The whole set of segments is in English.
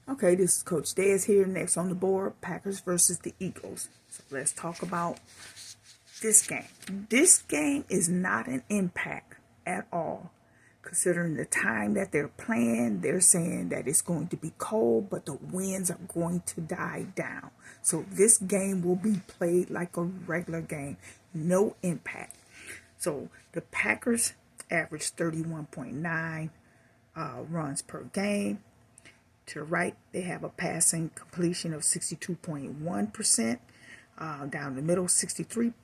Okay, this is Coach Dez here. Next on the board, Packers versus the Eagles. So let's talk about this game. This game is not an impact at all. Considering the time that they're playing, they're saying that it's going to be cold, but the winds are going to die down. So this game will be played like a regular game. No impact. So the Packers average 31.9 runs per game. To the right, they have a passing completion of 62.1%. Down the middle, 63%.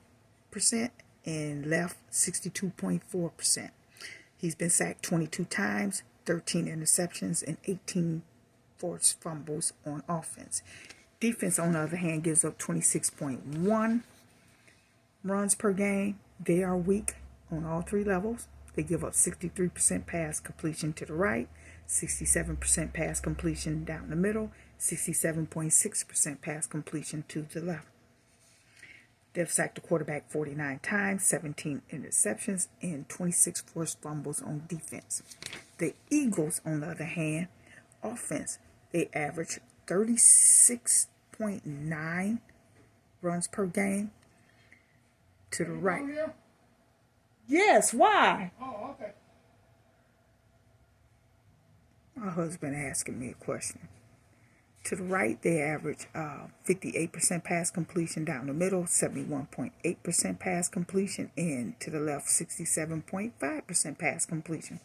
And left, 62.4%. He's been sacked 22 times, 13 interceptions, and 18 forced fumbles on offense. Defense, on the other hand, gives up 26.1 runs per game. They are weak on all three levels. They give up 63% pass completion to the right, 67% pass completion down the middle, 67.6% pass completion to the left. They've sacked the quarterback 49 times, 17 interceptions, and 26 forced fumbles on defense. The Eagles, on the other hand, offense, they average 36.9 runs per game to the right. Yes, why? Oh, okay. My husband asking me a question. To the right, they average 58% pass completion down the middle, 71.8% pass completion, and to the left, 67.5% pass completion.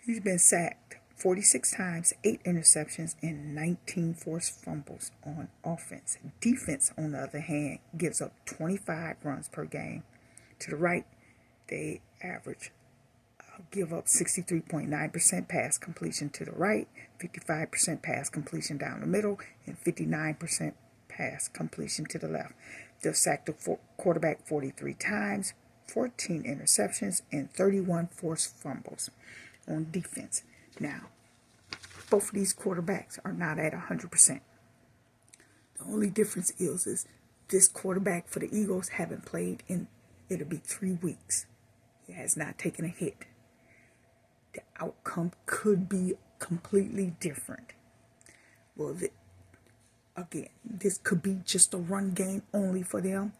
He's been sacked 46 times, 8 interceptions, and 19 forced fumbles on offense. Defense, on the other hand, gives up 25 runs per game. To the right, they give up 63.9% pass completion to the right, 55% pass completion down the middle, and 59% pass completion to the left. They've sacked the quarterback 43 times, 14 interceptions, and 31 forced fumbles on defense. Now, both of these quarterbacks are not at 100%. The only difference is this quarterback for the Eagles haven't played in, it'll be 3 weeks. He has not taken a hit. The outcome could be completely different. Well, again, this could be just a run game only for them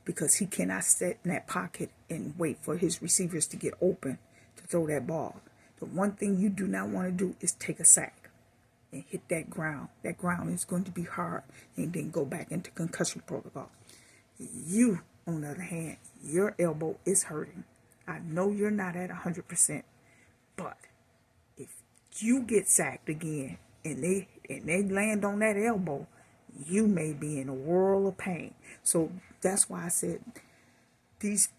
because he cannot sit in that pocket and wait for his receivers to get open to throw that ball. The one thing you do not want to do is take a sack and hit that ground. That ground is going to be hard and then go back into concussion protocol. You, on the other hand, your elbow is hurting. I know you're not at 100%. But if you get sacked again and they land on that elbow, you may be in a world of pain. So that's why I said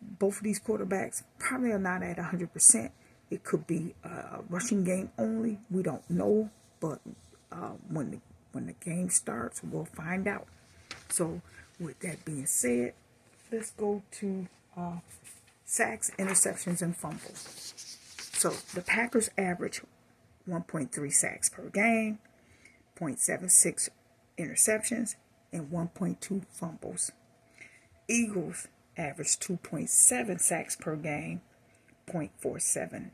both of these quarterbacks probably are not at 100%. It could be a rushing game only. We don't know, but when the game starts, we'll find out. So with that being said, let's go to sacks, interceptions, and fumbles. So the Packers average 1.3 sacks per game, 0.76 interceptions, and 1.2 fumbles. Eagles average 2.7 sacks per game, 0.47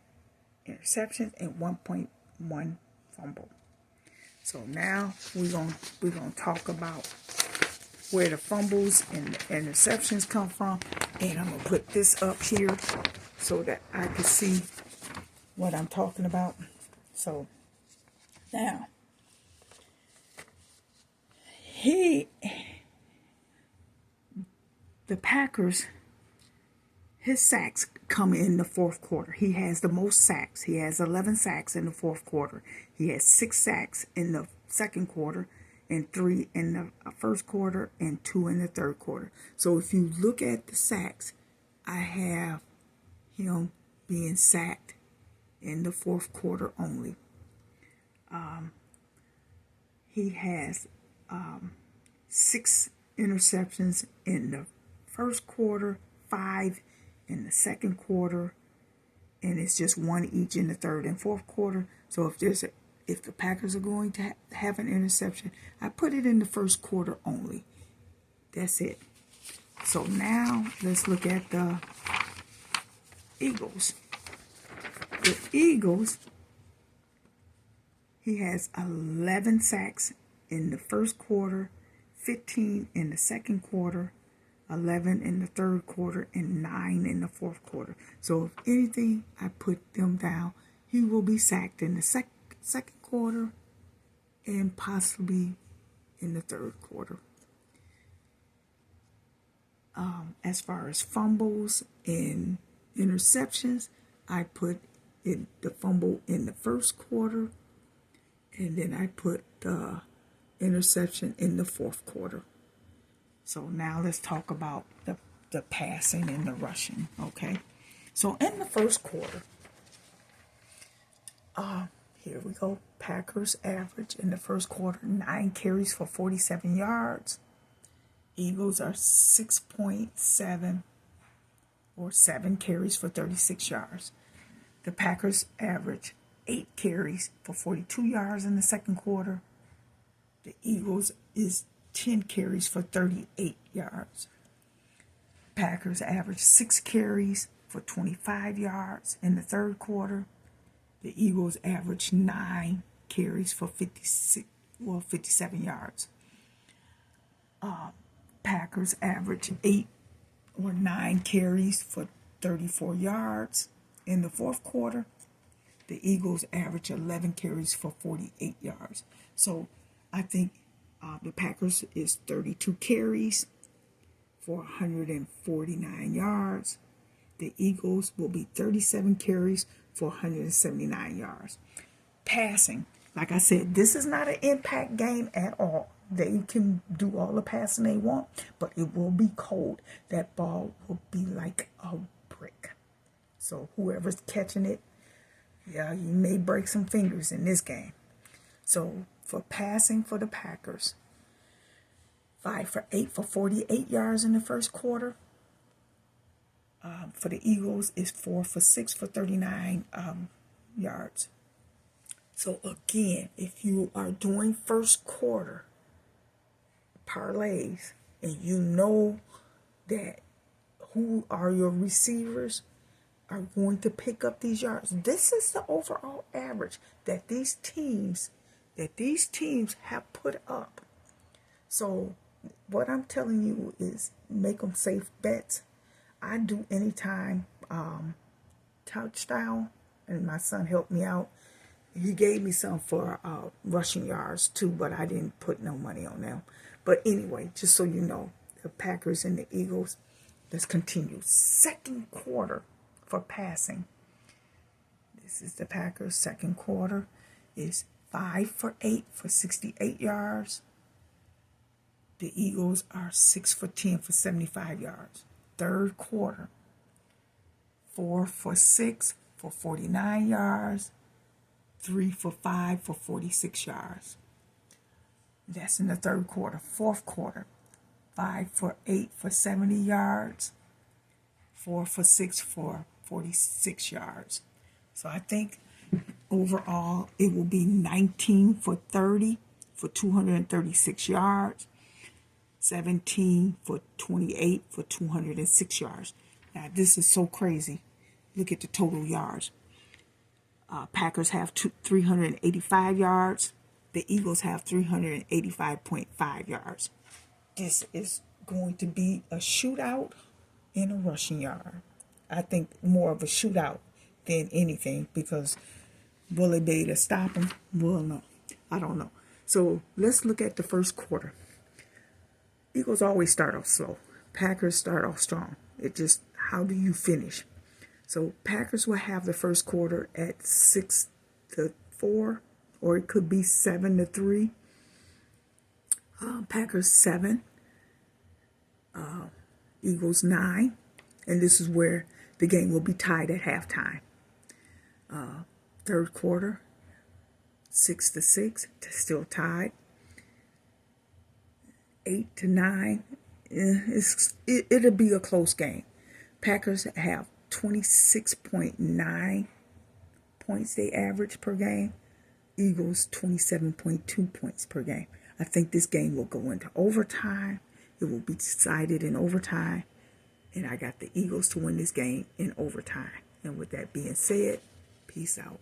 interceptions, and 1.1 fumble. So now we're gonna talk about where the fumbles and the interceptions come from, and I'm gonna put this up here so that I can see what I'm talking about. So now the Packers, his sacks come in the fourth quarter. He has the most sacks. He has 11 sacks in the fourth quarter. He has 6 sacks in the second quarter, and 3 in the first quarter, and 2 in the third quarter. So if you look at the sacks, I have him being sacked in the fourth quarter only. He has 6 interceptions in the first quarter, 5 in the second quarter, and it's just 1 each in the third and fourth quarter. So if the Packers are going to have an interception, I put it in the first quarter only. That's it. So now let's look at the Eagles. The Eagles, He has 11 sacks in the first quarter, 15 in the second quarter, 11 in the third quarter, and 9 in the fourth quarter. So if anything, I put them down. He will be sacked in the second quarter and possibly in the third quarter. As far as fumbles and interceptions, I put the fumble in the first quarter, and then I put the interception in the fourth quarter. So now let's talk about the passing and the rushing, okay? So in the first quarter, here we go. Packers average in the first quarter 9 carries for 47 yards. Eagles are 6.7 or 7 carries for 36 yards. The Packers average 8 carries for 42 yards in the second quarter. The Eagles is 10 carries for 38 yards. Packers average 6 carries for 25 yards in the third quarter. The Eagles average 9 carries for 57 yards. Packers average 8 or 9 carries for 34 yards in the fourth quarter. The Eagles average 11 carries for 48 yards. So I think the Packers is 32 carries for 149 yards. The Eagles will be 37 carries for 179 yards. Passing, like I said, this is not an impact game at all. They can do all the passing they want, but it will be cold. That ball will be like a brick. So whoever's catching it, yeah, you may break some fingers in this game. So for passing for the Packers, 5 for 8 for 48 yards in the first quarter. For the Eagles, is 4 for 6 for 39 yards. So again, if you are doing first quarter parlays and you know that who are your receivers are going to pick up these yards, this is the overall average that these teams have put up. So what I'm telling you is make them safe bets. I do anytime touchdown, and my son helped me out. He gave me some for rushing yards too, but I didn't put no money on them. But anyway, just so you know, the Packers and the Eagles. Let's continue. Second quarter for passing. This is the Packers. Second quarter is 5 for 8 for 68 yards. The Eagles are 6 for 10 for 75 yards. Third quarter, 4 for 6 for 49 yards. 3 for 5 for 46 yards. That's in the third quarter. Fourth quarter, 5 for 8 for 70 yards. 4 for 6 for 46 yards. So I think overall it will be 19 for 30 for 236 yards. 17 for 28 for 206 yards. Now this is so crazy. Look at the total yards. Packers have 385 yards. The Eagles have 385.5 yards. This is going to be a shootout in a rushing yard. I think more of a shootout than anything, because will they be able to stop them? Well, no. I don't know. So let's look at the first quarter. Eagles always start off slow. Packers start off strong. It just, how do you finish? So Packers will have the first quarter at 6-4, or it could be 7-3. Packers 7, Eagles 9, and this is where the game will be tied at halftime. Third quarter, 6-6, still tied. 8-9, it'll be a close game. Packers have 26.9 points they average per game. Eagles 27.2 points per game. I think this game will go into overtime. It will be decided in overtime. And I got the Eagles to win this game in overtime. And with that being said, peace out.